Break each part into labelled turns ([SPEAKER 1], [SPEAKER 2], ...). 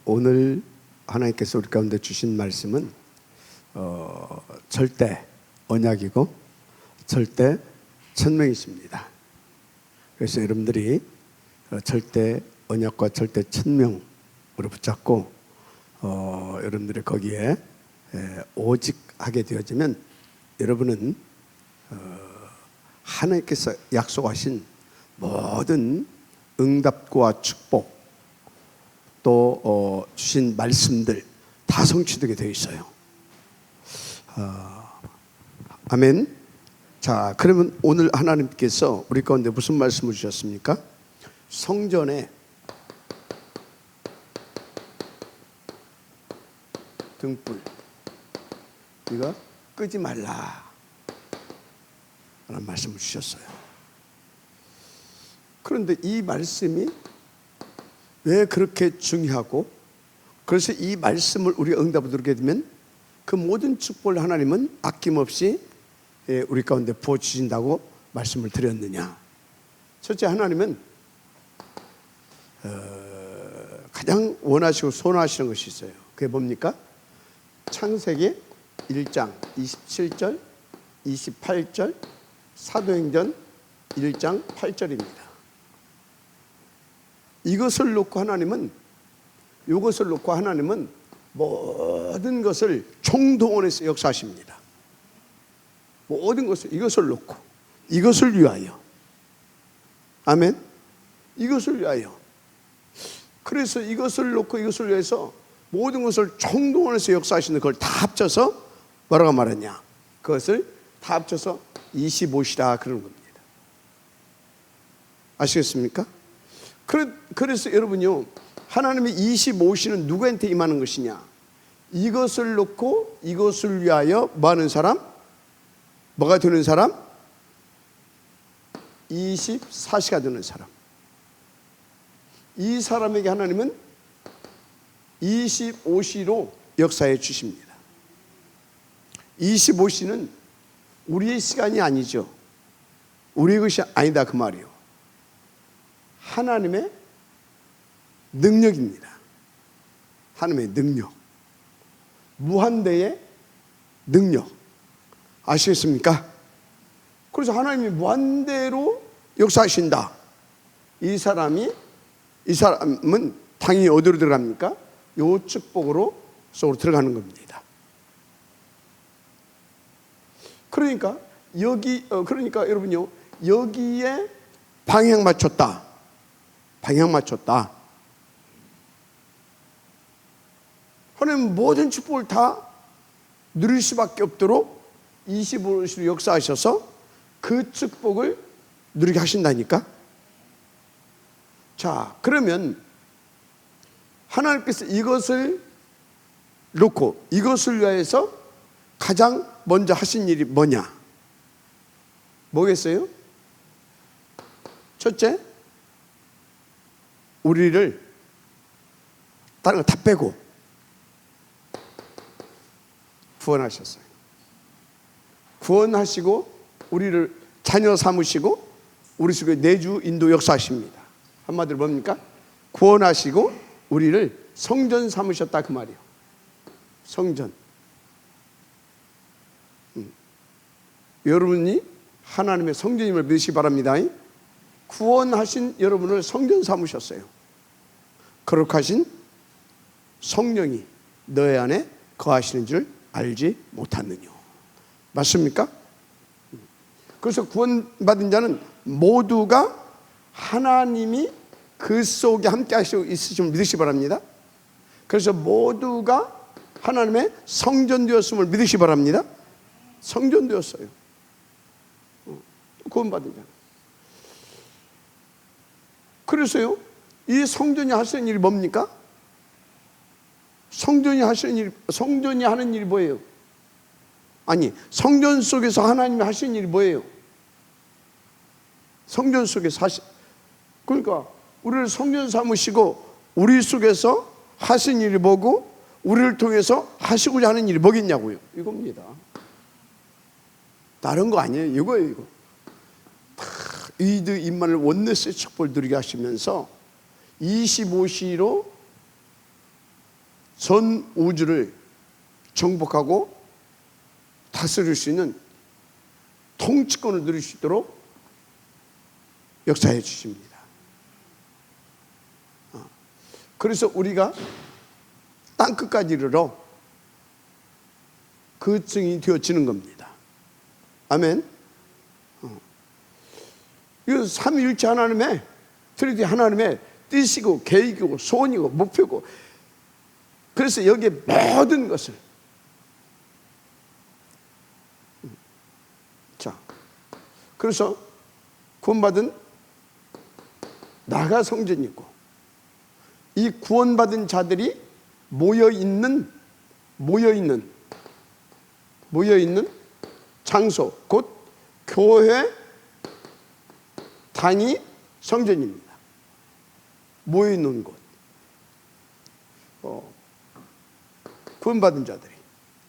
[SPEAKER 1] 오늘 하나님께서 우리 가운데 주신 말씀은 절대 언약이고 절대 천명이십니다. 그래서 여러분들이 절대 언약과 절대 천명으로 붙잡고 여러분들이 거기에 오직 하게 되어지면 여러분은 하나님께서 약속하신 모든 응답과 축복 또 주신 말씀들 다 성취되게 되어 있어요. 아멘. 자, 그러면 오늘 하나님께서 우리 가운데 무슨 말씀을 주셨습니까? 성전에 등불 이거 끄지 말라 라는 말씀을 주셨어요. 그런데 이 말씀이 왜 그렇게 중요하고, 그래서 이 말씀을 우리가 응답을 드리게 되면 그 모든 축복을 하나님은 아낌없이 우리 가운데 부어주신다고 말씀을 드렸느냐. 첫째, 하나님은 가장 원하시고 소원하시는 것이 있어요. 그게 뭡니까? 창세기 1장 27절 28절 사도행전 1장 8절입니다. 이것을 놓고 하나님은 모든 것을 총동원해서 역사하십니다. 모든 것을 이것을 놓고 이것을 위하여. 아멘. 이것을 위하여. 그래서 이것을 놓고 이것을 위해서 모든 것을 총동원해서 역사하시는 그걸 다 합쳐서 뭐라고 말했냐? 그것을 다 합쳐서 25시라 그러는 겁니다. 아시겠습니까? 그래서 여러분요, 하나님의 25시는 누구한테 임하는 것이냐? 이것을 놓고 이것을 위하여 뭐하는 사람? 뭐가 되는 사람? 24시가 되는 사람. 이 사람에게 하나님은 25시로 역사해 주십니다. 25시는 우리의 시간이 아니죠. 우리의 것이 아니다 그 말이요. 하나님의 능력입니다. 하나님의 능력, 무한대의 능력. 아시겠습니까? 그래서 하나님이 무한대로 역사하신다. 이 사람은 당연히 어디로 들어갑니까? 요 축복으로 속으로 들어가는 겁니다. 그러니까 여러분요, 여기에 방향 맞췄다. 하나님 모든 축복을 다 누릴 수밖에 없도록 25시로 역사하셔서 그 축복을 누리게 하신다니까. 자, 그러면 하나님께서 이것을 놓고 이것을 위해서 가장 먼저 하신 일이 뭐냐? 뭐겠어요? 첫째, 우리를 다른 거 다 빼고 구원하셨어요. 구원하시고 우리를 자녀 삼으시고 우리 속에 내주 인도 역사하십니다. 한마디로 뭡니까? 구원하시고 우리를 성전 삼으셨다 그 말이에요. 성전. 여러분이 하나님의 성전임을 믿으시기 바랍니다. 구원하신 여러분을 성전 삼으셨어요. 거룩하신 성령이 너희 안에 거하시는 줄 알지 못하느뇨. 맞습니까? 그래서 구원받은 자는 모두가 하나님이 그 속에 함께 하시고 있으심을 믿으시기 바랍니다. 그래서 모두가 하나님의 성전되었음을 믿으시기 바랍니다. 성전되었어요. 구원받은 자. 그래서요, 이 성전이 하시는 일이 뭡니까? 성전이 하는 일이 뭐예요? 아니, 성전 속에서 하나님이 하시는 일이 뭐예요? 성전 속에서 그러니까 우리를 성전 삼으시고 우리 속에서 하신 일이 뭐고 우리를 통해서 하시고자 하는 일이 뭐겠냐고요. 이겁니다. 다른 거 아니에요. 이거예요. 이거. 다 의드 임마늘 원네스의 축복을 누리게 하시면서 25시로 전 우주를 정복하고 다스릴 수 있는 통치권을 누릴 수 있도록 역사해 주십니다. 그래서 우리가 땅끝까지 이르러 그 증이 되어지는 겁니다. 아멘. 이거 삼위일체 하나님의 트리니티 하나님의 뜻이고 계획이고 소원이고 목표고, 그래서 여기에 모든 것을, 자, 그래서 구원받은 나가 성전이 있고, 이 구원받은 자들이 모여있는 장소, 곧 교회 당이 성전입니다. 모여있는 곳. 구원받은 자들이.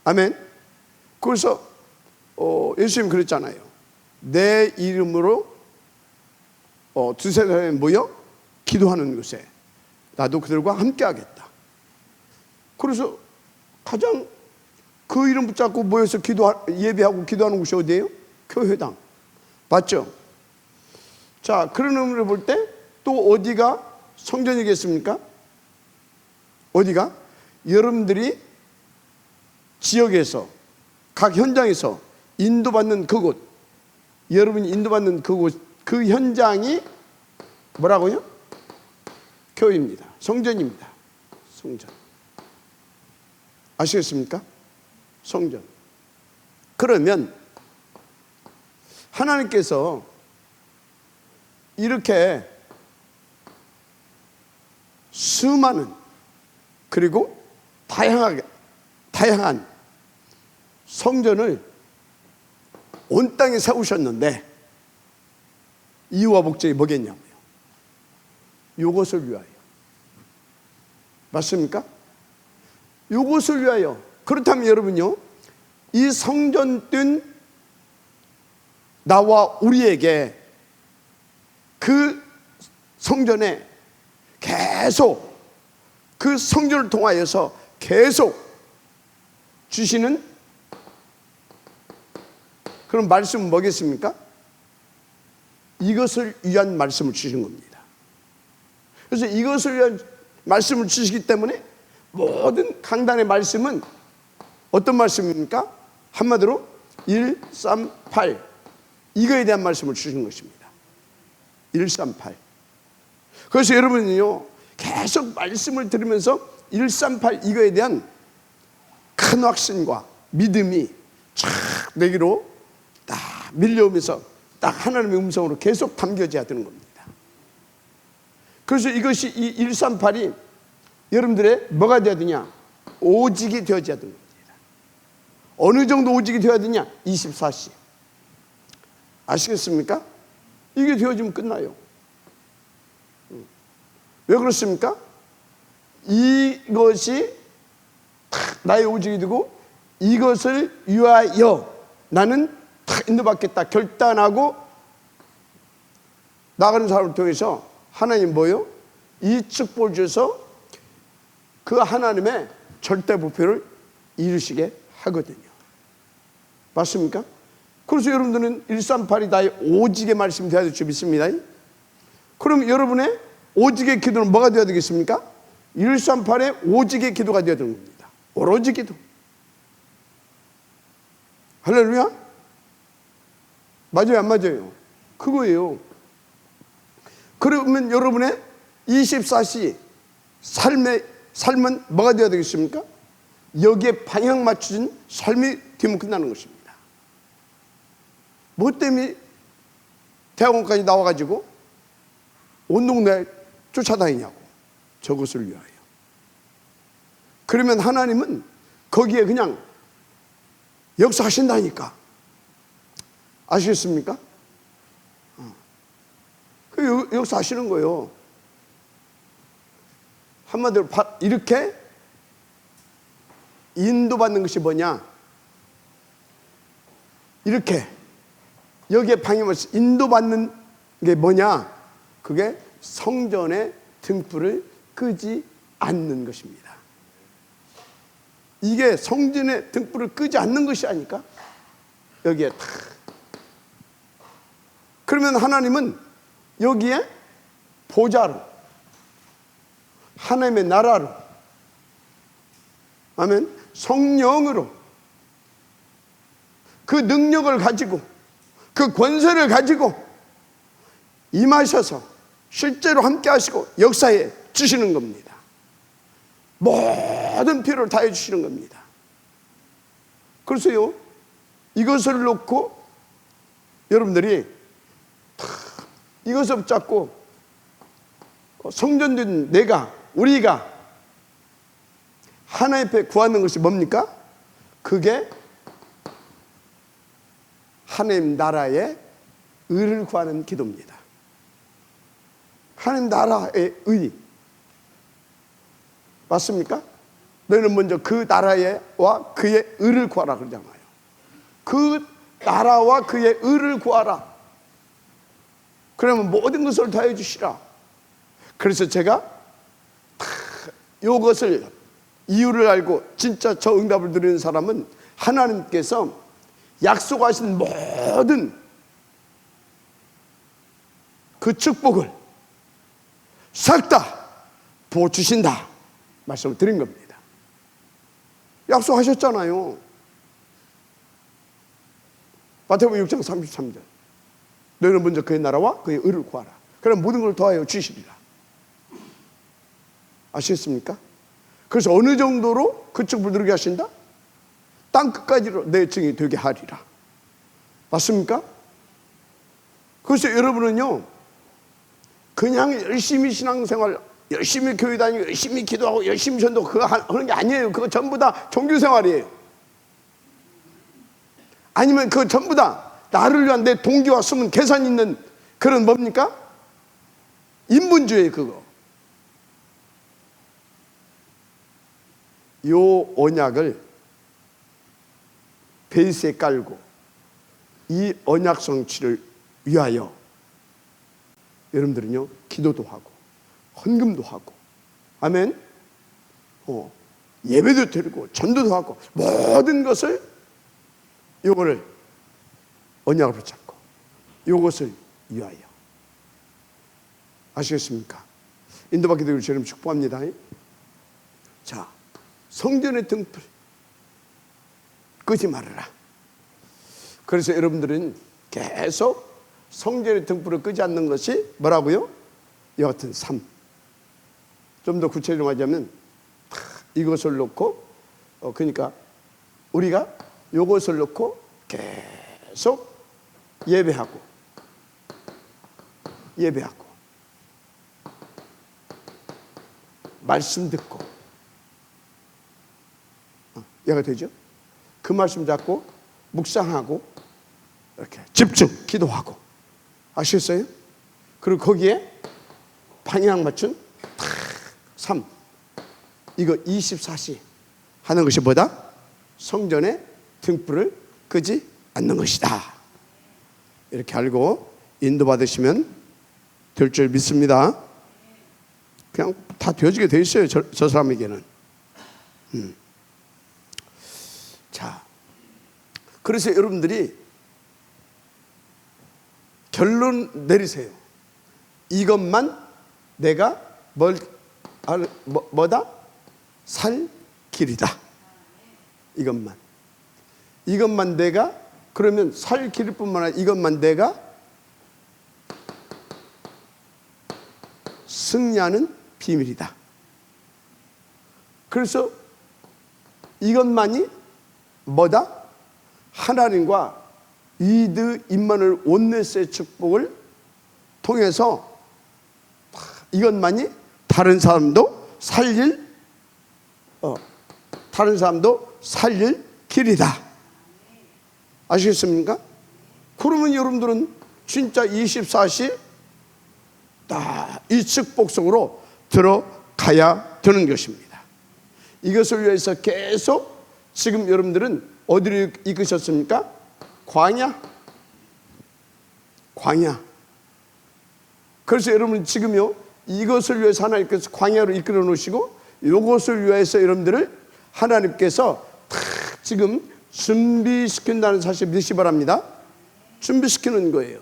[SPEAKER 1] 아멘. 그래서 예수님 그랬잖아요. 내 이름으로 두세 사람이 모여 기도하는 곳에 나도 그들과 함께 하겠다. 그래서 가장 그 이름 붙잡고 모여서 예배하고 기도하는 곳이 어디예요? 교회당. 맞죠? 자, 그런 의미로 볼 때 또 어디가 성전이겠습니까? 어디가? 여러분들이 지역에서, 각 현장에서 인도받는 그곳, 여러분이 인도받는 그곳, 그 현장이 뭐라고요? 교회입니다. 성전입니다. 성전. 아시겠습니까? 성전. 그러면 하나님께서 이렇게 수많은, 그리고 다양한 성전을 온 땅에 세우셨는데 이유와 목적이 뭐겠냐고요? 이것을 위하여. 맞습니까? 이것을 위하여. 그렇다면 여러분요, 이 성전 뜬 나와 우리에게 그 성전에 계속, 그 성전을 통하여서 계속 주시는 그런 말씀은 뭐겠습니까? 이것을 위한 말씀을 주신 겁니다. 그래서 이것을 위한 말씀을 주시기 때문에 모든 강단의 말씀은 어떤 말씀입니까? 한마디로 1, 3, 8 이거에 대한 말씀을 주신 것입니다. 1, 3, 8. 그래서 여러분은요, 계속 말씀을 들으면서 1, 3, 8 이거에 대한 큰 확신과 믿음이 쫙 내기로 딱 밀려오면서 딱 하나님의 음성으로 계속 담겨져야 되는 겁니다. 그래서 이것이 이 1, 3, 8이 여러분들의 뭐가 되어야 되냐? 오직이 되어져야 되는 겁니다. 어느 정도 오직이 되어야 되냐? 24시. 아시겠습니까? 이게 되어지면 끝나요. 왜 그렇습니까? 이것이 나의 오직이 되고 이것을 위하여 나는 인도받겠다 결단하고 나가는 사람을 통해서 하나님 뭐요? 이 축복을 주셔서 그 하나님의 절대 목표를 이루시게 하거든요. 맞습니까? 그래서 여러분들은 138이 나의 오직의 말씀이 되어야 될 줄 믿습니다. 그럼 여러분의 오직의 기도는 뭐가 되어야 되겠습니까? 138의 오직의 기도가 되어야 되는 겁니다. 오로지 기도. 할렐루야? 맞아요, 안 맞아요? 그거예요. 그러면 여러분의 24시 삶은 뭐가 되어야 되겠습니까? 여기에 방향 맞춰진 삶이 되면 끝나는 것입니다. 뭐 때문에 대학원까지 나와가지고 온 동네 쫓아다니냐고. 저것을 위하여. 그러면 하나님은 거기에 그냥 역사하신다니까. 아시겠습니까? 그 역사하시는 거예요. 한마디로 이렇게 인도받는 것이 뭐냐? 이렇게 여기에 방임을 인도받는 게 뭐냐? 그게 성전의 등불을 끄지 않는 것입니다. 이게 성전의 등불을 끄지 않는 것이 아닐까? 여기에 다. 그러면 하나님은 여기에 보좌로, 하나님의 나라로, 아멘, 성령으로 그 능력을 가지고 그 권세를 가지고 임하셔서 실제로 함께 하시고 역사에 주시는 겁니다. 모든 필요를 다해 주시는 겁니다. 그래서요, 이것을 놓고 여러분들이 이것을 붙잡고 성전된 우리가 하나님 앞에 구하는 것이 뭡니까? 그게 하나님 나라의 의를 구하는 기도입니다. 하나님 나라의 의 맞습니까? 너희는 먼저 그 나라와 그의 의를 구하라 그러잖아요. 그 나라와 그의 의를 구하라. 그러면 모든 것을 다해 주시라. 그래서 제가 이것을 이유를 알고 진짜 저 응답을 드리는 사람은 하나님께서 약속하신 모든 그 축복을 싹 다 부어주신다 말씀을 드린 겁니다. 약속하셨잖아요. 마태복음 6장 33절 너희는 먼저 그의 나라와 그의 의를 구하라. 그럼 모든 걸 더하여 주시리라. 아시겠습니까? 그래서 어느 정도로 그 축복을 누리게 하신다? 땅 끝까지로 내 증이 되게 하리라. 맞습니까? 그래서 여러분은요, 그냥 열심히 신앙생활, 열심히 교회 다니고 열심히 기도하고 열심히 전도 그거 하는 게 아니에요. 그거 전부 다 종교생활이에요. 아니면 그거 전부 다 나를 위한 내 동기와 숨은 계산 있는 그런 뭡니까? 인본주의 그거. 요 언약을 베이스에 깔고 이 언약 성취를 위하여 여러분들은요, 기도도 하고 헌금도 하고 아멘, 예배도 드리고 전도도 하고 모든 것을 요거를 언약을 붙잡고 요것을 위하여. 아시겠습니까? 인도받게 되기를 주님 축복합니다. 자, 성전의 등불 끄지 말아라. 그래서 여러분들은 계속 성전의 등불을 끄지 않는 것이 뭐라고요? 여하튼 삶. 좀 더 구체적으로 하자면 이것을 놓고 그러니까 우리가 이것을 놓고 계속 예배하고 말씀 듣고 이해가 되죠? 그 말씀 잡고 묵상하고 이렇게 집중 기도하고. 아시겠어요? 그리고 거기에 방향 맞춘 삶, 이거 24시 하는 것이 뭐다? 성전의 등불을 끄지 않는 것이다. 이렇게 알고 인도받으시면 될 줄 믿습니다. 그냥 다 되어지게 돼 있어요. 저 사람에게는. 자, 그래서 여러분들이 결론 내리세요. 이것만 내가 뭐다? 살 길이다. 이것만 내가, 그러면 살 길일 뿐만 아니라 이것만 내가 승리하는 비밀이다. 그래서 이것만이 뭐다? 하나님과 이드 임마누엘 온네스의 축복을 통해서 이것만이 다른 사람도 살릴 길이다. 아시겠습니까? 그러면 여러분들은 진짜 24시 다 이 축복 속으로 들어가야 되는 것입니다. 이것을 위해서 계속 지금 여러분들은 어디로 이끄셨습니까? 광야. 그래서 여러분 지금요, 이것을 위해서 하나님께서 광야로 이끌어 놓으시고 이것을 위해서 여러분들을 하나님께서 다 지금 준비시킨다는 사실 믿으시 바랍니다. 준비시키는 거예요.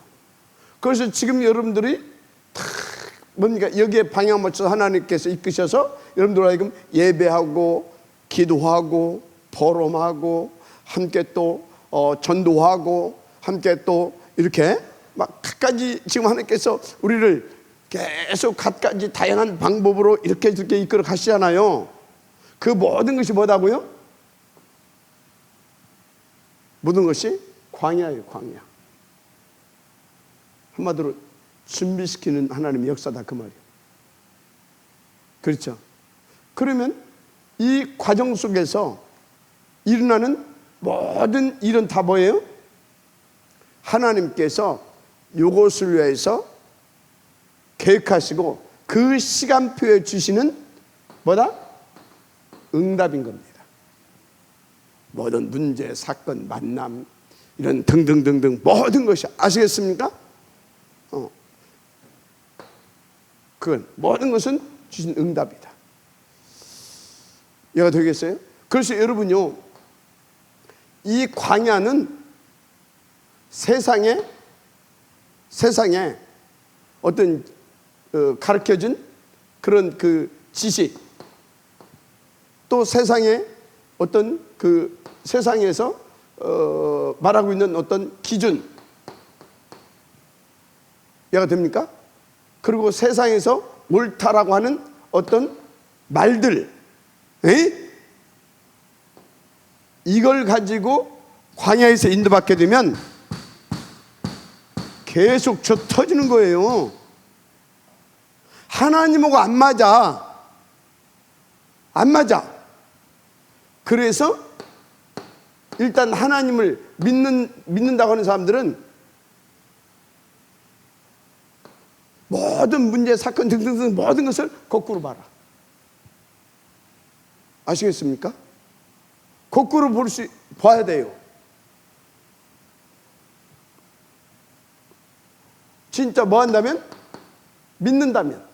[SPEAKER 1] 그래서 지금 여러분들이 다 뭡니까? 여기에 방향 맞춰서 하나님께서 이끄셔서 여러분들 하여금 예배하고 기도하고 포럼하고 함께 또 전도하고 함께 또 이렇게 막 갖가지 지금 하나님께서 우리를 계속 갖가지 다양한 방법으로 이렇게 이끌어 가시잖아요. 그 모든 것이 뭐다고요? 모든 것이 광야예요. 광야. 한마디로 준비시키는 하나님의 역사다 그 말이에요. 그렇죠? 그러면 이 과정 속에서 일어나는 모든 일은 다 뭐예요? 하나님께서 이것을 위해서 계획하시고 그 시간표에 주시는 뭐다? 응답인 겁니다. 모든 문제, 사건, 만남 이런 등등등등 모든 것이 아시겠습니까? 그건 모든 것은 주신 응답이다. 이해가 되겠어요? 그래서 여러분요, 이 광야는 세상에 어떤 가르쳐준 그런 그 지식, 또 세상에 어떤 그 세상에서 말하고 있는 어떤 기준, 이해가 됩니까? 그리고 세상에서 옳다라고 하는 어떤 말들, 이걸 가지고 광야에서 인도받게 되면 계속 저 터지는 거예요. 하나님하고 안 맞아. 그래서 일단 하나님을 믿는다고 하는 사람들은 모든 문제, 사건 등등등 모든 것을 거꾸로 봐라. 아시겠습니까? 거꾸로 봐야 돼요. 진짜 뭐 한다면? 믿는다면.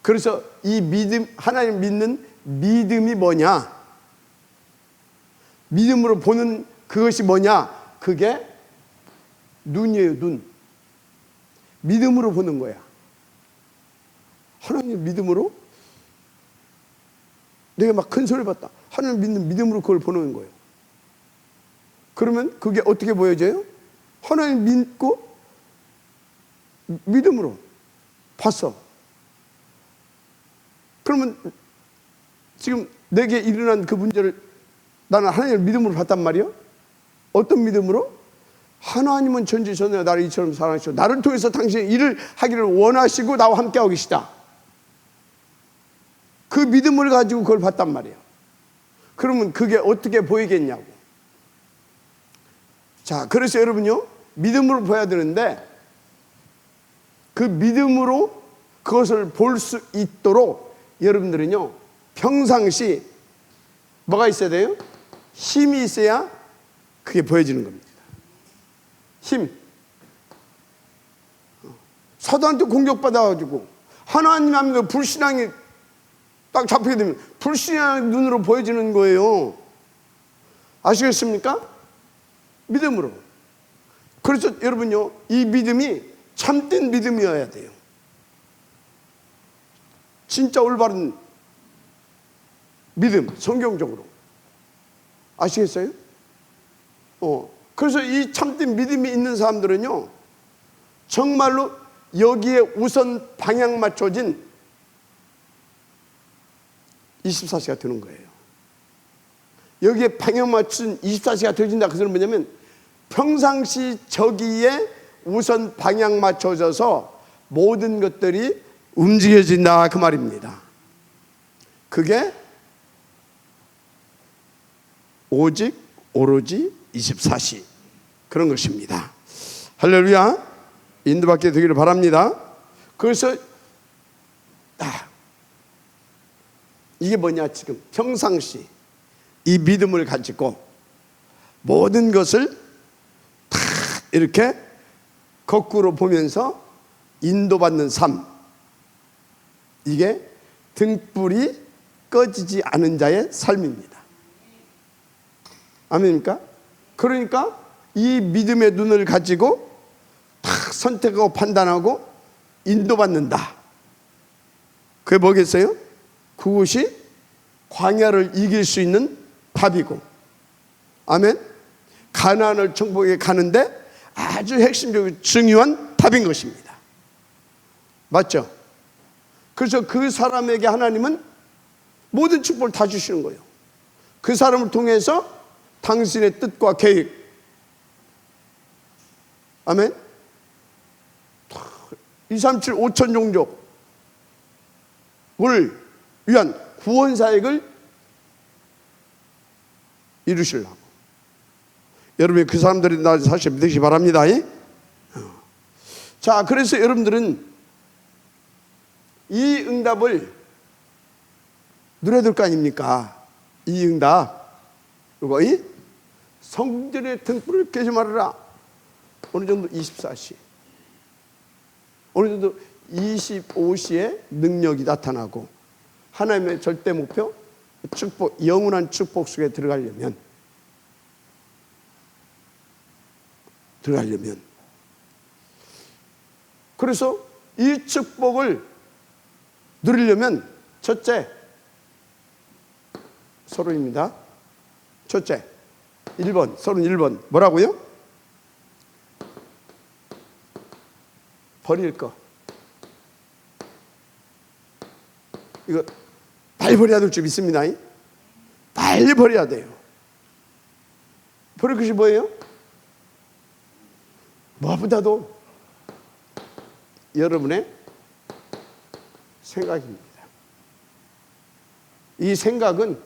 [SPEAKER 1] 그래서 이 믿음, 하나님 믿는 믿음이 뭐냐? 믿음으로 보는 그것이 뭐냐? 그게 눈이에요, 눈. 믿음으로 보는 거야. 하나님 믿음으로? 내가 막 큰 소리를 봤다. 하나님 믿는 믿음으로 그걸 보는 거예요. 그러면 그게 어떻게 보여져요? 하나님 믿고 믿음으로 봤어. 그러면 지금 내게 일어난 그 문제를 나는 하나님을 믿음으로 봤단 말이야. 어떤 믿음으로? 하나님은 전지전능하 나를 이처럼 사랑하시고 나를 통해서 당신의 일을 하기를 원하시고 나와 함께하고 계시다. 그 믿음을 가지고 그걸 봤단 말이에요. 그러면 그게 어떻게 보이겠냐고. 자, 그래서 여러분요, 믿음으로 봐야 되는데 그 믿음으로 그것을 볼 수 있도록 여러분들은요, 평상시 뭐가 있어야 돼요? 힘이 있어야 그게 보여지는 겁니다. 힘. 사단한테 공격받아가지고 하나님 하면 불신앙이 딱 잡히게 되면 불신앙의 눈으로 보여지는 거예요. 아시겠습니까? 믿음으로. 그래서 여러분요, 이 믿음이 참된 믿음이어야 돼요. 진짜 올바른 믿음, 성경적으로. 아시겠어요? 그래서 이 참된 믿음이 있는 사람들은요, 정말로 여기에 우선 방향 맞춰진 24시가 되는 거예요. 여기에 방향 맞춘 24시가 되어진다. 그 소리는 뭐냐면 평상시 저기에 우선 방향 맞춰져서 모든 것들이 움직여진다 그 말입니다. 그게 오직 오로지 24시 그런 것입니다. 할렐루야. 인도받게 되기를 바랍니다. 그래서 이게 뭐냐, 지금 평상시 이 믿음을 가지고 모든 것을 다 이렇게 거꾸로 보면서 인도받는 삶, 이게 등불이 꺼지지 않은 자의 삶입니다. 아멘입니까? 그러니까 이 믿음의 눈을 가지고 딱 선택하고 판단하고 인도받는다. 그게 뭐겠어요? 그것이 광야를 이길 수 있는 답이고, 아멘. 가나안을 정복해 가는데 아주 핵심적이고 중요한 답인 것입니다. 맞죠? 그래서 그 사람에게 하나님은 모든 축복을 다 주시는 거예요. 그 사람을 통해서 당신의 뜻과 계획, 아멘. 237 5천 종족을 위한 구원 사역을 이루시려고. 여러분이 그 사람들이 나 사실 믿으시기 바랍니다. 자, 그래서 여러분들은 이 응답을 누려야 될 거 아닙니까? 이 응답, 이거 성전의 등불을 켜지 말아라. 어느 정도 24시, 어느 정도 25시에 능력이 나타나고 하나님의 절대 목표, 축복, 영원한 축복 속에 들어가려면 그래서 이 축복을 누리려면 첫째, 서론입니다. 첫째, 1번, 서론 1번 뭐라고요? 버릴 거. 이거 빨리 버려야 될 줄 믿습니다. 빨리 버려야 돼요. 버릴 것이 뭐예요? 무엇보다도 여러분의 생각입니다. 이 생각은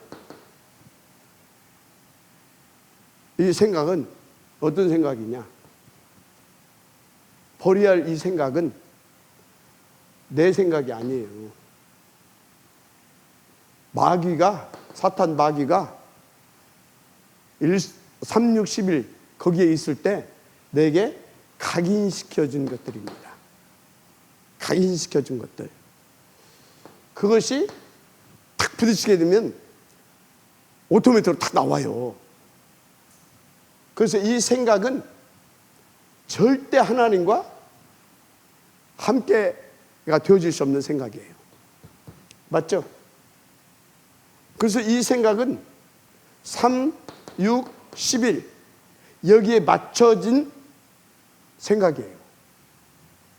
[SPEAKER 1] 어떤 생각이냐? 버려야 할 이 생각은 내 생각이 아니에요. 사탄 마귀가 360일 거기에 있을 때 내게 각인시켜준 것들입니다. 각인시켜준 것들. 그것이 탁 부딪히게 되면 오토매틱으로 탁 나와요. 그래서 이 생각은 절대 하나님과 함께가 되어질 수 없는 생각이에요. 맞죠? 그래서 이 생각은 3, 6, 11 여기에 맞춰진 생각이에요.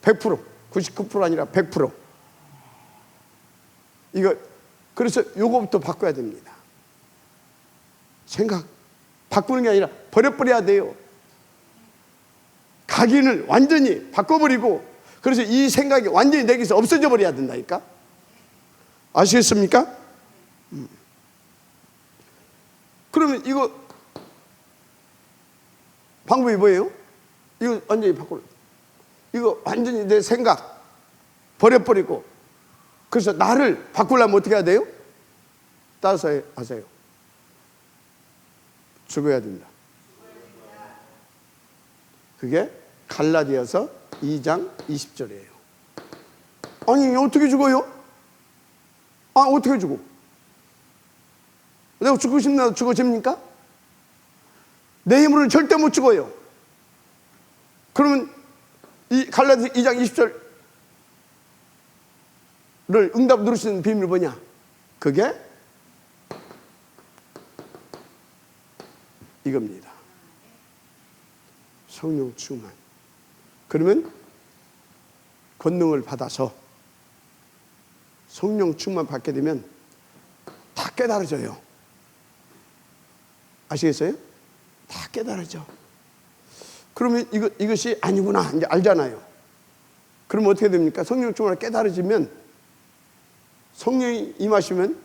[SPEAKER 1] 100%, 99% 아니라 100%. 그래서 요거부터 바꿔야 됩니다. 생각 바꾸는 게 아니라 버려야 돼요. 각인을 완전히 바꿔버리고, 그래서 이 생각이 완전히 내게서 없어져 버려야 된다니까. 아시겠습니까? 그러면 이거 방법이 뭐예요? 이거 완전히 바꾸는, 이거 완전히 내 생각 버려버리고, 그래서 나를 바꾸려면 어떻게 해야 돼요? 따라서 하세요. 죽어야 된다. 그게 갈라디아서 2장 20절이에요. 아니 어떻게 죽어요? 어떻게 죽어? 내가 죽고 싶나 죽어집니까? 내 힘으로는 절대 못 죽어요. 그러면 이 갈라디아서 2장 20절을 응답 누릴 수 있는 비밀이 뭐냐? 그게 이겁니다. 성령 충만. 그러면 권능을 받아서 성령 충만 받게 되면 다 깨달아져요. 아시겠어요? 다 깨달아져. 그러면 이것이 아니구나 이제 알잖아요. 그러면 어떻게 됩니까? 성령 충만을 깨달아지면, 성령이 임하시면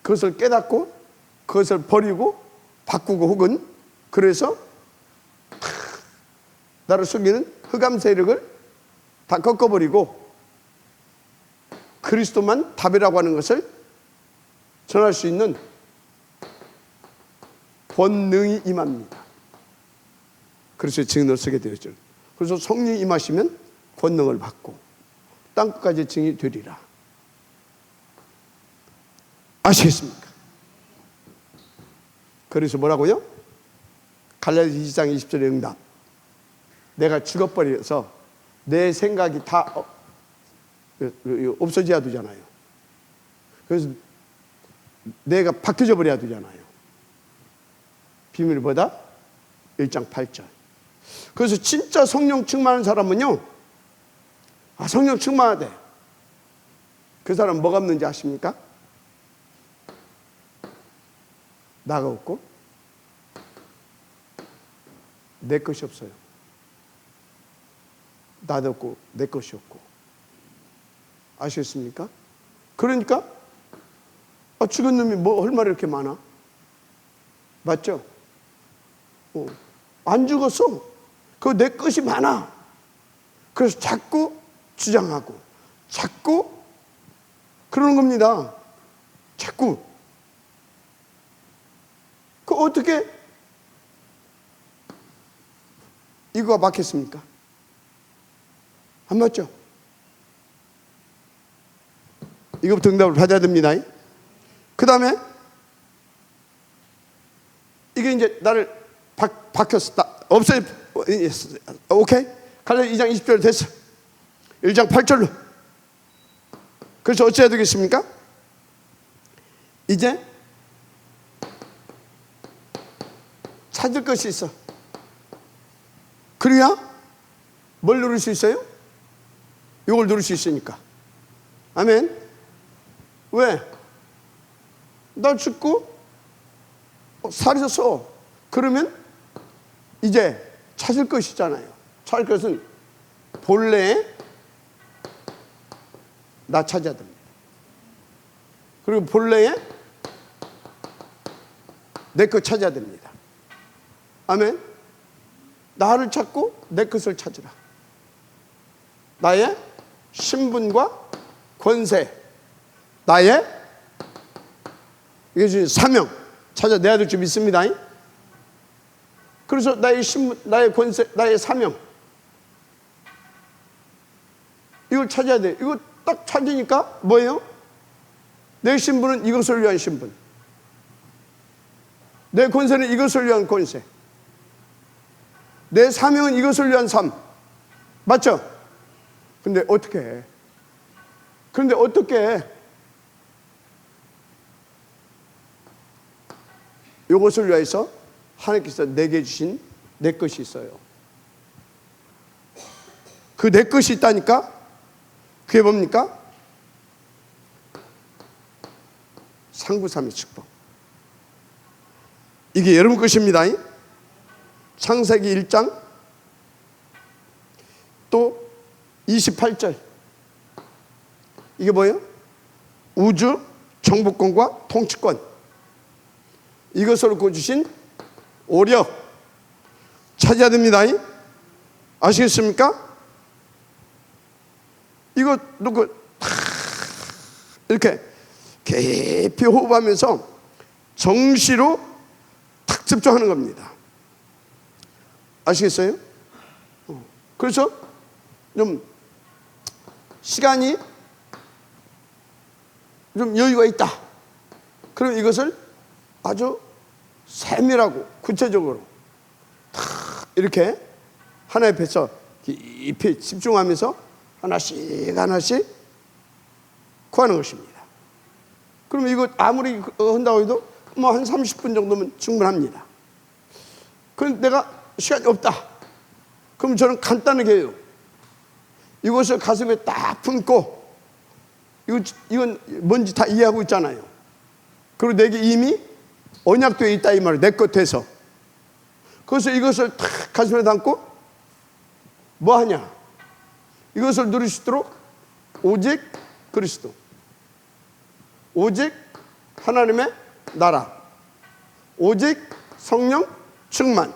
[SPEAKER 1] 그것을 깨닫고 그것을 버리고 바꾸고, 혹은 그래서 나를 속이는 흑암 세력을 다 꺾어버리고 그리스도만 답이라고 하는 것을 전할 수 있는 권능이 임합니다. 그래서 증인을 쓰게 되었죠. 그래서 성령이 임하시면 권능을 받고 땅끝까지 증인이 되리라. 아시겠습니까? 그래서 뭐라고요? 갈라디아서 2장 20절의 응답. 내가 죽어버려서 내 생각이 다 없어져야 되잖아요. 그래서 내가 바뀌어져 버려야 되잖아요. 비밀보다 1장 8절. 그래서 진짜 성령 충만한 사람은요, 성령 충만하대. 그 사람 뭐가 없는지 아십니까? 나가 없고 내 것이 없어요. 나도 없고 내 것이 없고. 아시겠습니까? 그러니까 죽은 놈이 뭐 할 말이 이렇게 많아? 맞죠? 안 죽었어. 그 내 것이 많아. 그래서 자꾸 주장하고 자꾸 그러는 겁니다. 자꾸. 그 어떻게 이거가 맞겠습니까? 안 맞죠? 이거부터 응답을 받아야 됩니다. 그 다음에 이게 이제 나를 바뀌었다. 없어요. 오케이? 갈라디아 2장 20절 됐어. 1장 8절로. 그래서 어찌해야 되겠습니까? 이제 찾을 것이 있어. 그래야 뭘 누릴 수 있어요? 이걸 누릴 수 있으니까. 아멘. 왜? 나 죽고 살아서 그러면 이제 찾을 것이잖아요. 찾을 것은 본래에 나 찾아야 됩니다. 그리고 본래에 내 것 찾아야 됩니다. 아멘. 나를 찾고 내 것을 찾으라. 나의 신분과 권세, 나의 이게 사명 찾아내야 될 줄 믿습니다. 그래서 나의 신분, 나의 권세, 나의 사명 이걸 찾아야 돼. 이거 딱 찾으니까 뭐예요? 내 신분은 이것을 위한 신분, 내 권세는 이것을 위한 권세, 내 사명은 이것을 위한 삶. 맞죠? 근데 어떻게 해? 그런데 어떻게 해? 이것을 위해서 하나님께서 내게 주신 내 것이 있어요. 그 내 것이 있다니까? 그게 뭡니까? 상부삼의 축복. 이게 여러분 것입니다. 창세기 1장 또 28절. 이게 뭐예요? 우주 정복권과 통치권. 이것을 놓고 주신 오력 찾아야 됩니다. 아시겠습니까? 이거 놓고 이렇게 깊이 호흡하면서 정시로 탁 집중하는 겁니다. 아시겠어요? 그래서 좀 시간이 좀 여유가 있다. 그럼 이것을 아주 세밀하고 구체적으로 탁 이렇게 하나 옆에서 깊이 집중하면서 하나씩 하나씩 구하는 것입니다. 그럼 이거 아무리 한다고 해도 뭐 한 30분 정도면 충분합니다. 그런데 내가 시간이 없다. 그럼 저는 간단하게 해요. 이것을 가슴에 딱 품고 이건 뭔지 다 이해하고 있잖아요. 그리고 내게 이미 언약되어 있다 이 말을 내 것 돼서. 그래서 이것을 딱 가슴에 담고 뭐 하냐? 이것을 누릴 수 있도록 오직 그리스도, 오직 하나님의 나라, 오직 성령 충만,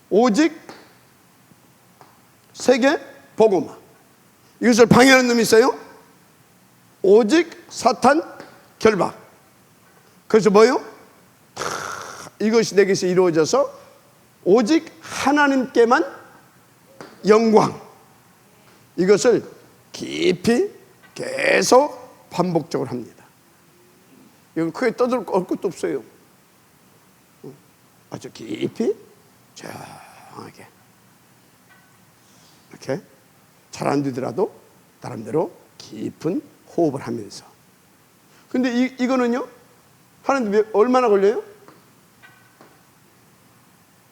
[SPEAKER 1] 오직 세계 복음화. 이것을 방해하는 놈이 있어요? 오직 사탄 결박. 그래서 뭐요? 이것이 내게서 이루어져서 오직 하나님께만 영광. 이것을 깊이 계속 반복적으로 합니다. 이건 크게 떠들 것도 없어요. 아주 깊이 조용하게 이렇게 잘 안 되더라도 나름대로 깊은 호흡을 하면서. 근데 이거는요 하는데 얼마나 걸려요?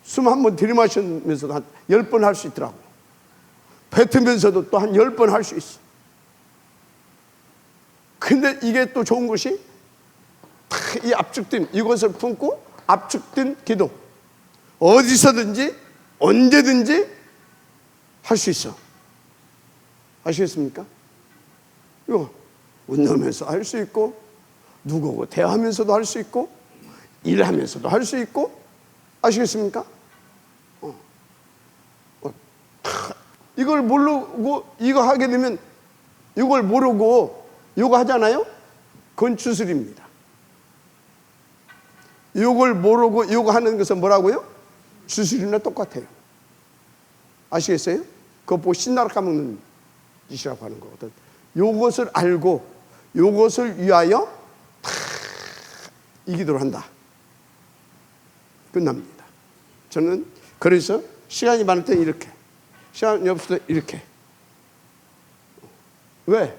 [SPEAKER 1] 숨 한 번 들이마시면서도 한 10번 할 수 있더라고. 뱉으면서도 또 한 10번 할 수 있어. 근데 이게 또 좋은 것이 이 압축된 이것을 품고 압축된 기도 어디서든지 언제든지 할 수 있어. 아시겠습니까? 이거 운동하면서 할 수 있고 누구하고 대화하면서도 할 수 있고 일하면서도 할 수 있고. 아시겠습니까? 이걸 모르고 이거 하게 되면 이걸 모르고 이거 하잖아요? 그건 주술입니다. 이걸 모르고 이거 하는 것은 뭐라고요? 주술이나 똑같아요. 아시겠어요? 그거 보고 신나라 까먹는 짓이라고 하는 거거든. 이것을 알고 이것을 위하여 다 이 기도를 한다. 끝납니다. 저는 그래서 시간이 많을 때 이렇게, 시간이 없을 때 이렇게. 왜?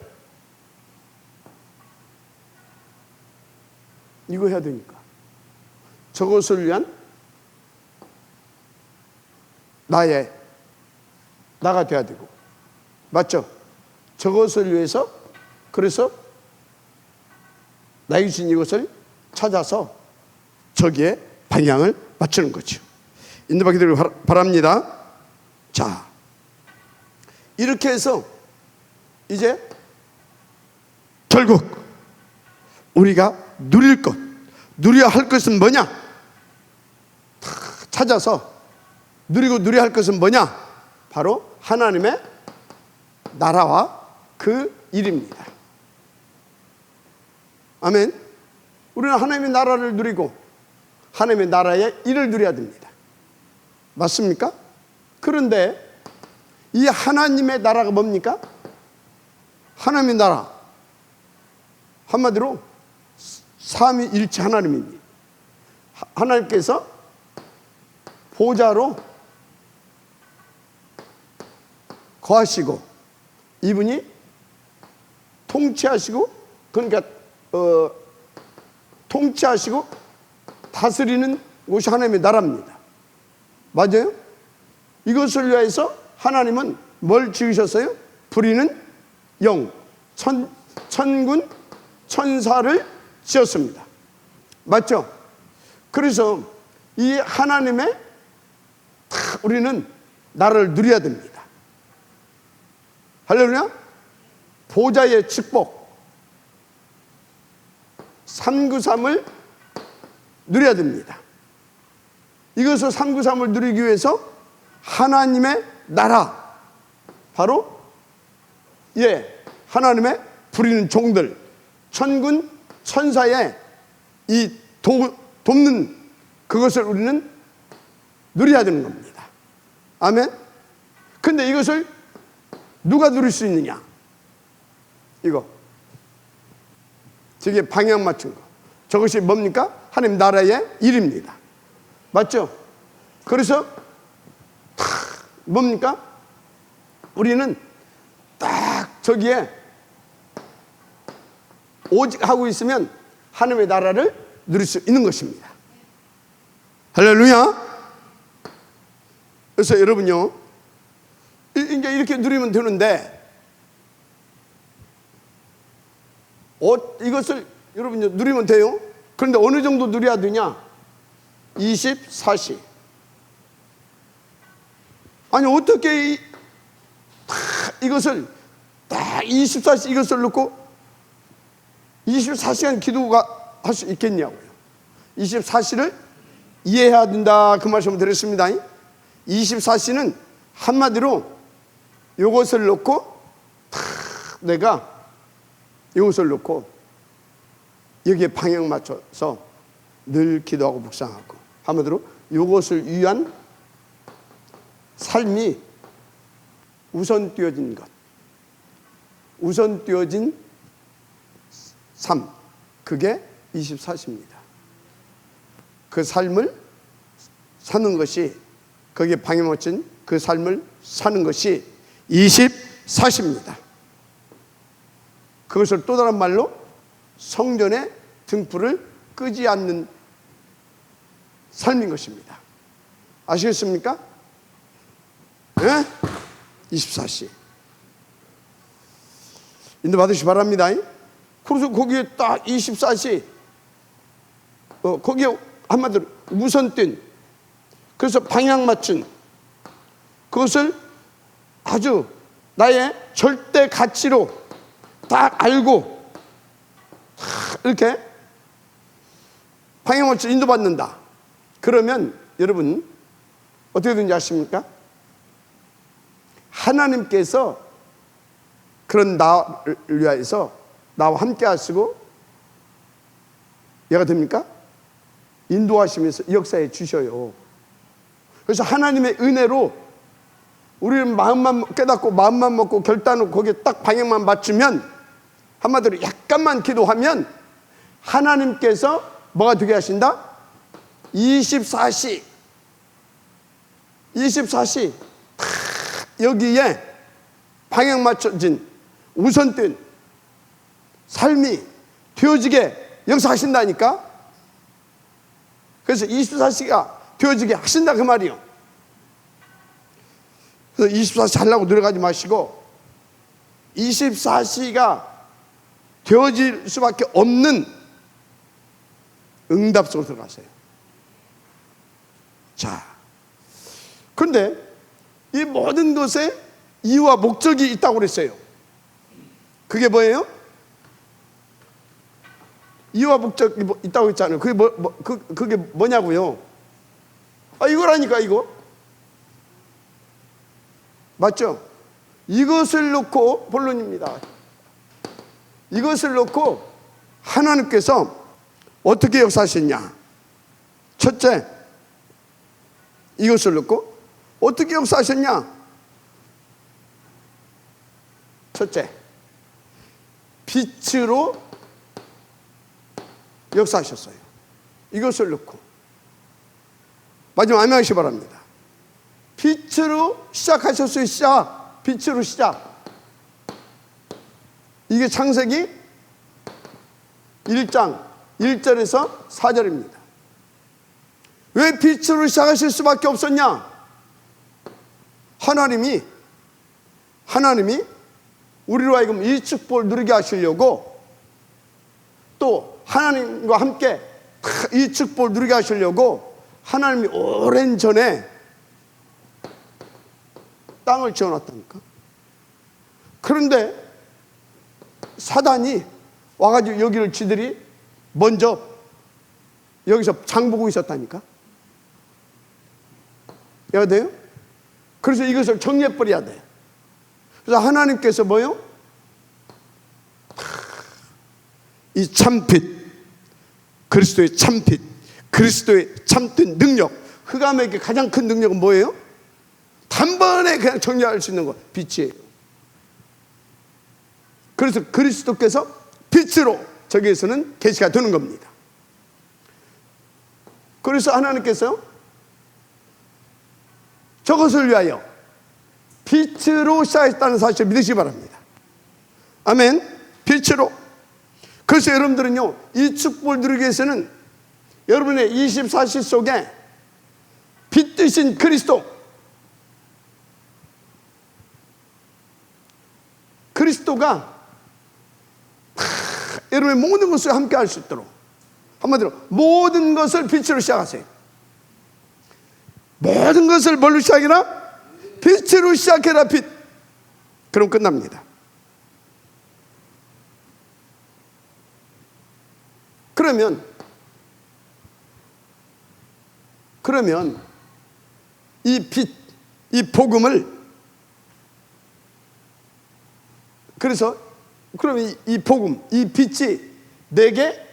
[SPEAKER 1] 이거 해야 되니까. 저것을 위한 나가 돼야 되고. 맞죠? 저것을 위해서, 그래서 나에게 주신 이것을 찾아서 저기에 방향을 맞추는 거죠. 인도받게 되길 바랍니다. 자, 이렇게 해서 이제 결국 우리가 누릴 것, 누려야 할 것은 뭐냐? 찾아서 누려야 할 것은 뭐냐? 바로 하나님의 나라와 그 일입니다. 아멘. 우리는 하나님의 나라를 누리고 하나님의 나라의 일을 누려야 됩니다. 맞습니까? 그런데 이 하나님의 나라가 뭡니까? 하나님의 나라 한마디로 삼위일체 하나님입니다. 하나님께서 보좌로 거하시고 이분이 통치하시고, 그러니까 통치하시고 다스리는 곳이 하나님의 나라입니다. 맞아요? 이것을 위해서 하나님은 뭘 지으셨어요? 부리는 영, 천군, 천사를 지었습니다. 맞죠? 그래서 이 하나님의 우리는 나라를 누려야 됩니다. 할렐루야? 보좌의 축복 393을 누려야 됩니다. 이것을 393을 누리기 위해서 하나님의 나라, 바로 하나님의 부리는 종들, 천군 천사의 이 돕는 그것을 우리는 누려야 되는 겁니다. 아멘. 근데 이것을 누가 누릴 수 있느냐? 이거 저게 방향 맞춘 거, 저것이 뭡니까? 하나님 나라의 일입니다. 맞죠? 그래서 뭡니까? 우리는 딱 저기에 오직 하고 있으면 하나님의 나라를 누릴 수 있는 것입니다. 할렐루야. 그래서 여러분요, 이제 이렇게 누리면 되는데 이것을 여러분요 누리면 돼요. 그런데 어느 정도 누려야 되냐? 24시. 아니 어떻게 이것을 딱 24시 이것을 놓고 24시간 기도가 할 수 있겠냐고요. 24시를 이해해야 된다, 그 말씀을 드렸습니다. 24시는 한마디로 이것을 놓고 내가 이것을 놓고 여기에 방향 맞춰서 늘 기도하고 묵상하고, 한마디로 이것을 위한 삶이 우선 띄어진 것, 우선 띄어진 삶, 그게 24시입니다. 그 삶을 사는 것이, 거기에 방해 못친 그 삶을 사는 것이 24시입니다. 그것을 또 다른 말로 성전의 등불을 끄지 않는 삶인 것입니다. 아시겠습니까? 네? 24시. 인도 받으시기 바랍니다. 그래서 거기에 딱 24시, 거기에 한마디로 우선된, 그래서 방향 맞춘, 그것을 아주 나의 절대 가치로 딱 알고 이렇게 방향 맞춰 인도받는다. 그러면 여러분 어떻게 되는지 아십니까? 하나님께서 그런 나를 위하여서 나와 함께 하시고 얘가 됩니까? 인도하시면서 역사해 주셔요. 그래서 하나님의 은혜로 우리는 마음만 깨닫고 마음만 먹고 결단을 거기에 딱 방향만 맞추면, 한마디로 약간만 기도하면 하나님께서 뭐가 되게 하신다? 24시 여기에 방향 맞춰진 우선된 삶이 되어지게 역사하신다니까. 그래서 24시가 되어지게 하신다 그 말이요. 그래서 24시 하려고 노력하지 마시고 24시가 되어질 수밖에 없는 응답 속으로 들어가세요. 자, 그런데 이 모든 것에 이유와 목적이 있다고 그랬어요. 그게 뭐예요? 이유와 목적이 있다고 했잖아요. 그게 뭐냐고요? 이거라니까, 이거. 맞죠? 이것을 놓고, 본론입니다. 이것을 놓고 하나님께서 어떻게 역사하셨냐? 첫째, 이것을 놓고 어떻게 역사하셨냐? 첫째, 빛으로 역사하셨어요. 이것을 놓고. 마지막 아멘 하시기 바랍니다. 빛으로 시작하셨어요. 빛으로 시작. 이게 창세기 1장 1절에서 4절입니다. 왜 빛으로 시작하실 수밖에 없었냐? 하나님이 우리로 하여금 이 축복을 누리게 하시려고, 또 하나님과 함께 이 축복을 누리게 하시려고 하나님이 오랜 전에 땅을 지어놨다니까. 그런데 사단이 와가지고 여기를 지들이 먼저 여기서 장보고 있었다니까. 해야 돼요? 그래서 이것을 정리해버려야 돼. 그래서 하나님께서 뭐요? 이 참빛, 그리스도의 참빛, 그리스도의 참된 능력, 흑암에게 가장 큰 능력은 뭐예요? 단번에 그냥 정리할 수 있는 거, 빛이에요. 그래서 그리스도께서 빛으로 저기에서는 계시가 되는 겁니다. 그래서 하나님께서 저것을 위하여 빛으로 시작했다는 사실을 믿으시기 바랍니다. 아멘. 빛으로. 그래서 여러분들은요, 이 축복을 누리기 위해서는 여러분의 24시 속에 빛 되신 그리스도가 여러분의 모든 것을 함께 할 수 있도록, 한마디로 모든 것을 빛으로 시작하세요. 모든 것을 뭘로 시작해라? 빛으로 시작해라, 빛. 그럼 끝납니다. 그러면 이 빛, 이 복음을, 그러면 이 복음, 이 빛이 내게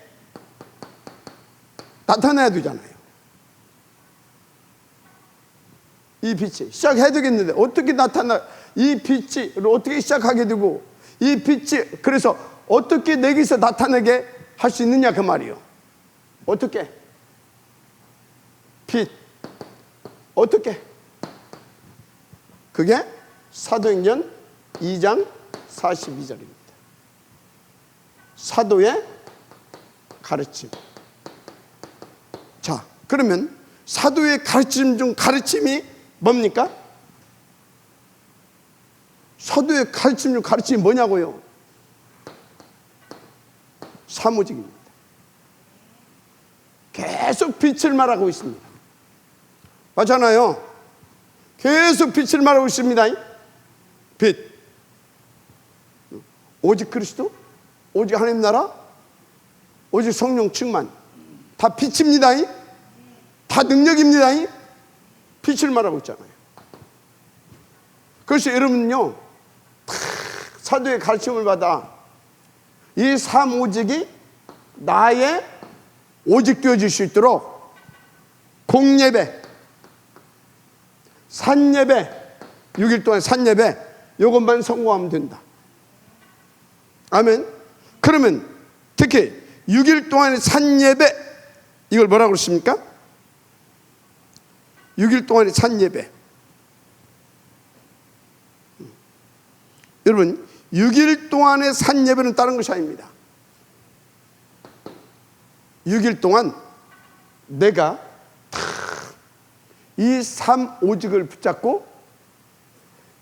[SPEAKER 1] 나타나야 되잖아요. 이 빛이 시작해야 되겠는데 어떻게 이 빛이 어떻게 시작하게 되고, 이 빛이 그래서 어떻게 내게서 나타나게 할 수 있느냐 그 말이요. 어떻게? 빛. 어떻게? 그게 사도행전 2장 42절입니다. 사도의 가르침. 자, 그러면 사도의 가르침 중 가르침이 뭡니까? 사도의 가르침 중 가르침이 뭐냐고요? 사무직입니다. 계속 빛을 말하고 있습니다. 맞잖아요. 계속 빛을 말하고 있습니다. 빛. 오직 그리스도, 오직 하나님 나라, 오직 성령 충만. 다 빛입니다. 다 능력입니다. 빛을 말하고 있잖아요. 그래서 여러분요, 사도의 가르침을 받아 이 삼오직이 나의 오직 되어질 수 있도록 공예배, 산예배, 6일 동안 산예배 이것만 성공하면 된다. 아멘. 그러면 특히 6일 동안의 산예배, 이걸 뭐라고 그러십니까? 6일 동안의 산예배. 여러분, 6일 동안의 산예배는 다른 것이 아닙니다. 6일 동안 내가 이 삼오직을 붙잡고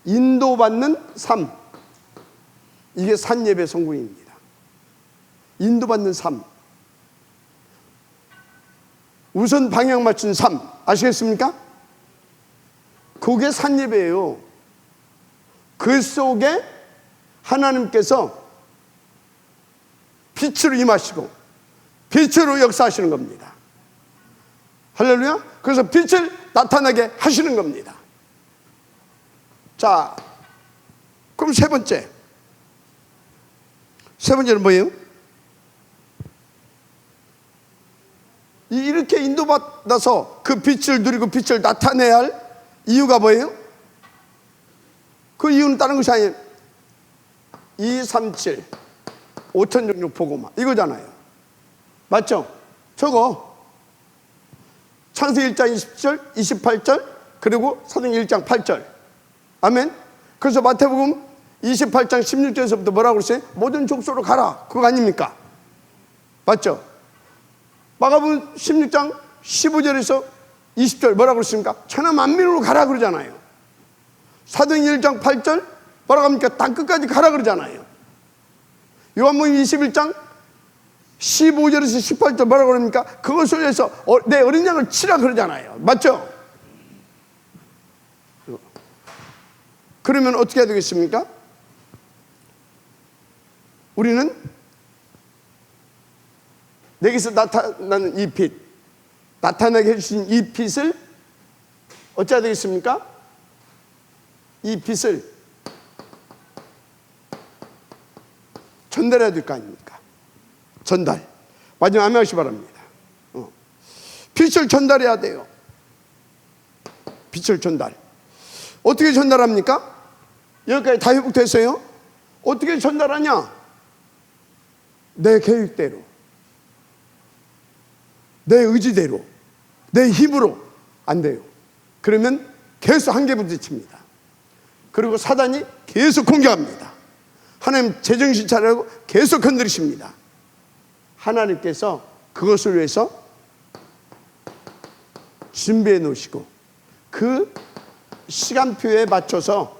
[SPEAKER 1] 인도받는 삶, 이게 산예배 성공입니다. 인도받는 삶, 우선 방향 맞춘 삶, 아시겠습니까? 그게 산예배예요. 그 속에 하나님께서 빛으로 임하시고 빛으로 역사하시는 겁니다. 할렐루야. 그래서 빛을 나타나게 하시는 겁니다. 자, 그럼 세 번째는 뭐예요? 이렇게 인도받아서 그 빛을 누리고 빛을 나타내야 할 이유가 뭐예요? 그 이유는 다른 것이 아니에요. 237 5천종족 복음화 이거잖아요. 맞죠? 저거 창세기 1장 20절 28절 그리고 사도행전 1장 8절. 아멘. 그래서 마태복음 28장 16절에서부터 뭐라고 그랬어요? 모든 족속으로 가라, 그거 아닙니까? 맞죠? 마가복음 16장 15절에서 20절 뭐라고 그랬습니까? 천하 만민으로 가라 그러잖아요. 사도행전 1장 8절 뭐라고 합니까? 땅 끝까지 가라 그러잖아요. 요한복음 21장 15절에서 18절 뭐라고 그럽니까? 그것을 위해서 내 어린 양을 치라 그러잖아요. 맞죠? 그러면 어떻게 해야 되겠습니까? 우리는 내게서 나타나는 이 빛, 나타나게 해주신 이 빛을 어찌해야 되겠습니까? 이 빛을 전달해야 될 거 아닙니까? 전달. 마지막 아멘 하시기 바랍니다. 빛을 전달해야 돼요. 빛을 전달. 어떻게 전달합니까? 여기까지 다 회복됐어요? 어떻게 전달하냐? 내 계획대로, 내 의지대로, 내 힘으로 안 돼요. 그러면 계속 한계 부딪힙니다. 그리고 사단이 계속 공격합니다. 하나님 제정신 차리고 계속 건드리십니다. 하나님께서 그것을 위해서 준비해 놓으시고 그 시간표에 맞춰서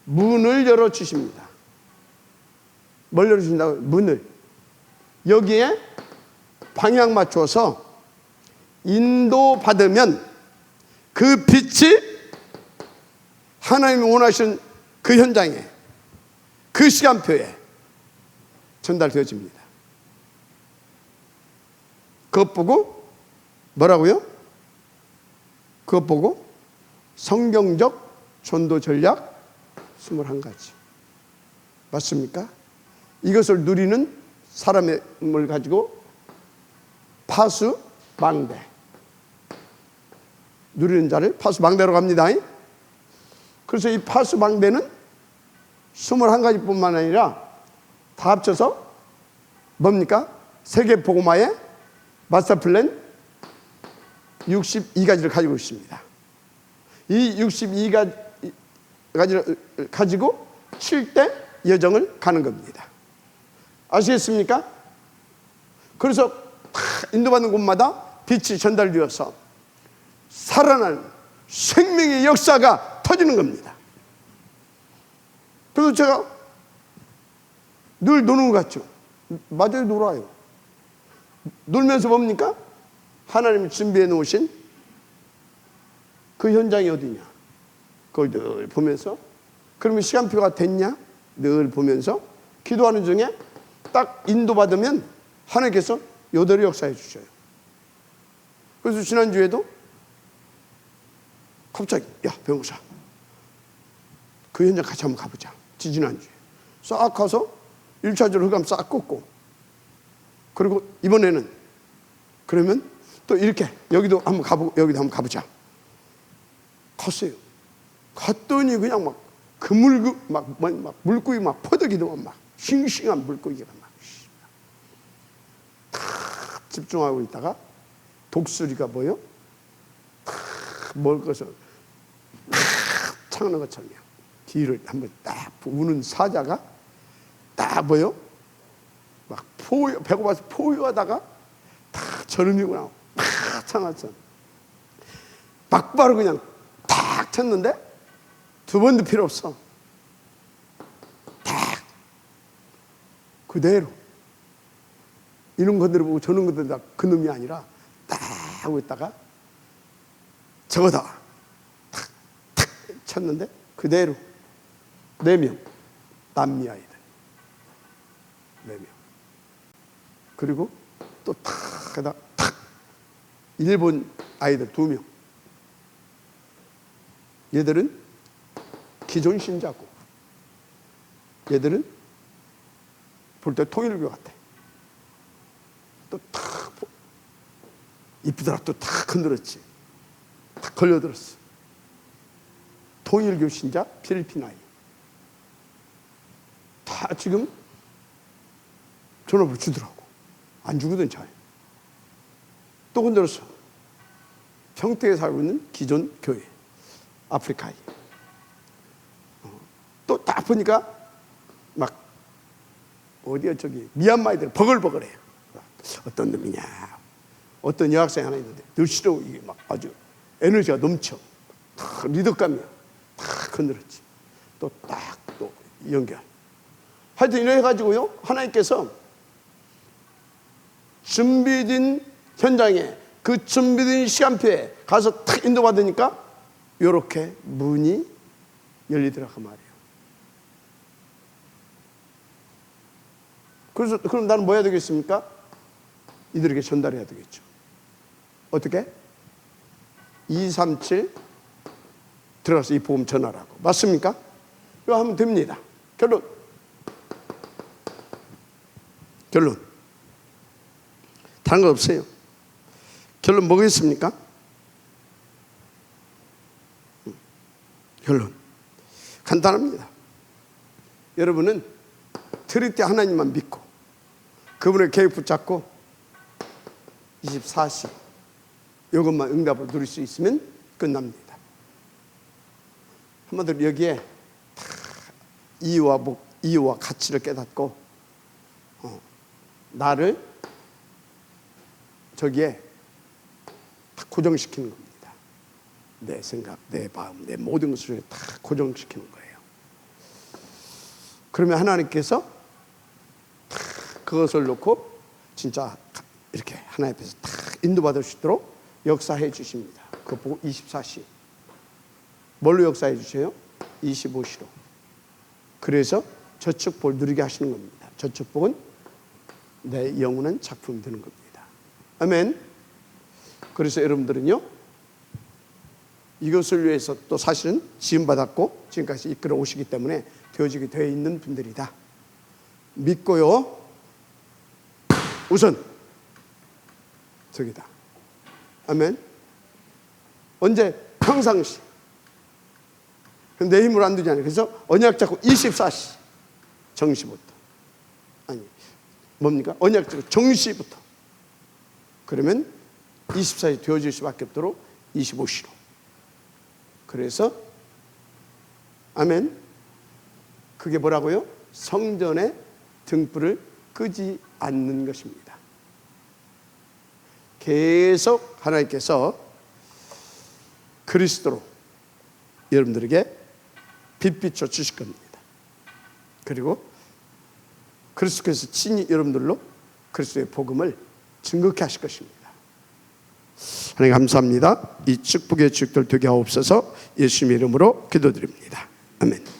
[SPEAKER 1] 문을 열어주십니다. 뭘 열어주신다고요? 문을. 여기에 방향 맞춰서 인도받으면 그 빛이 하나님이 원하시는 그 현장에, 그 시간표에 전달되어집니다. 그것 보고 뭐라고요? 그것 보고 성경적 전도 전략 21가지. 맞습니까? 이것을 누리는 사람을 가지고 파수망대, 누리는 자를 파수망대로 갑니다. 그래서 이 파수망대는 21가지뿐만 아니라 다 합쳐서 뭡니까? 세계복음화의 마스터 플랜 62가지를 가지고 있습니다. 이 62가지를 가지고 7대 여정을 가는 겁니다. 아시겠습니까? 그래서 다 인도받는 곳마다 빛이 전달되어서 살아나는 생명의 역사가 터지는 겁니다. 그래서 제가 늘 노는 것 같죠. 맞아요, 놀아요. 놀면서 뭡니까? 하나님이 준비해 놓으신 그 현장이 어디냐, 그걸 늘 보면서, 그러면 시간표가 됐냐 늘 보면서 기도하는 중에 딱 인도받으면 하나님께서 요대로 역사해 주셔요. 그래서 지난주에도 갑자기 야 변호사 그 현장 같이 한번 가보자. 지난주에 싹 가서 1차적으로 흑암 싹 꽂고, 그리고 이번에는 그러면 또 이렇게 여기도 한번 가보고 여기도 한번 가보자. 갔어요. 갔더니 그냥 막 막 물고기 막 퍼덕이더만 막 싱싱한 물고기가 막 다 집중하고 있다가 독수리가 뭐요? 먹어서 창는 것처럼 뒤를 한번 딱 우는 사자가 딱 뭐요? 막 포효, 배고파서 포효하다가 다 저름이고 나오고 막 창았어. 막바로 그냥 탁 쳤는데 두 번도 필요 없어. 딱 그대로 이런 것들을 보고 저런 것들 다 그놈이 아니라 딱 하고 있다가 저거다 탁 쳤는데 그대로 4명 남미 아이들 4명, 그리고 또 탁 하다 탁 일본 아이들 2명. 얘들은 기존 신자고 얘들은 볼 때 통일교 같아. 또 탁 이쁘더라. 또 탁 흔들었지. 탁 걸려들었어. 통일교 신자 필리핀 아이 다 지금 전업을 주더라고. 안 주거든 잘. 또 흔들었어. 평택에 살고 있는 기존 교회 아프리카 아이. 또 딱 보니까 막 어디야 저기 미얀마 아이들 버글버글해요. 어떤 놈이냐. 어떤 여학생 하나 있는데 늘시로 이게 막 아주 에너지가 넘쳐. 탁 리더감이야. 탁 흔들었지. 또 딱 또 연결. 하여튼 이래 가지고요, 하나님께서 준비된 현장에 그 준비된 시간표에 가서 탁 인도받으니까 이렇게 문이 열리더라고 말이에요. 그래서 그럼 나는 뭐 해야 되겠습니까? 이들에게 전달해야 되겠죠. 어떻게? 237 들어가서 이 복음 전하라고. 맞습니까? 이거 하면 됩니다. 결론. 다른 거 없어요. 결론 뭐겠습니까? 결론 간단합니다. 여러분은 트리티 하나님만 믿고 그분의 계획 붙잡고 24시 이것만 응답을 누릴 수 있으면 끝납니다. 한마디로 여기에 이유와 가치를 깨닫고 나를 저기에 다 고정시키는 겁니다. 내 생각, 내 마음, 내 모든 것을 다 고정시키는 거예요. 그러면 하나님께서 다 그것을 놓고 진짜 이렇게 하나님 앞에서 다 인도받을 수 있도록 역사해 주십니다. 그거 보고 24시 뭘로 역사해 주세요? 25시로. 그래서 저축복을 누리게 하시는 겁니다. 저축복은 내 영원한 작품이 되는 겁니다. 아멘. 그래서 여러분들은요, 이것을 위해서 또 사실은 지음받았고 지금까지 이끌어 오시기 때문에 되어지게 되어 있는 분들이다. 믿고요. 우선 저기다. 아멘. 언제? 평상시. 내 힘으로 안 되지 않아요. 그래서 언약 잡고 24시 정시부터. 아니 뭡니까? 언약적으로 정시부터. 그러면 24시 되어질 수밖에 없도록 25시로. 그래서 아멘. 그게 뭐라고요? 성전의 등불을 끄지 않는 것입니다. 계속 하나님께서 그리스도로 여러분들에게 빛비춰 주실 겁니다. 그리고 그리스도께서 친히 여러분들로 그리스도의 복음을 증거케 하실 것입니다. 하나님 감사합니다. 이 축복의 주역들 되게 하옵소서. 예수님의 이름으로 기도드립니다. 아멘.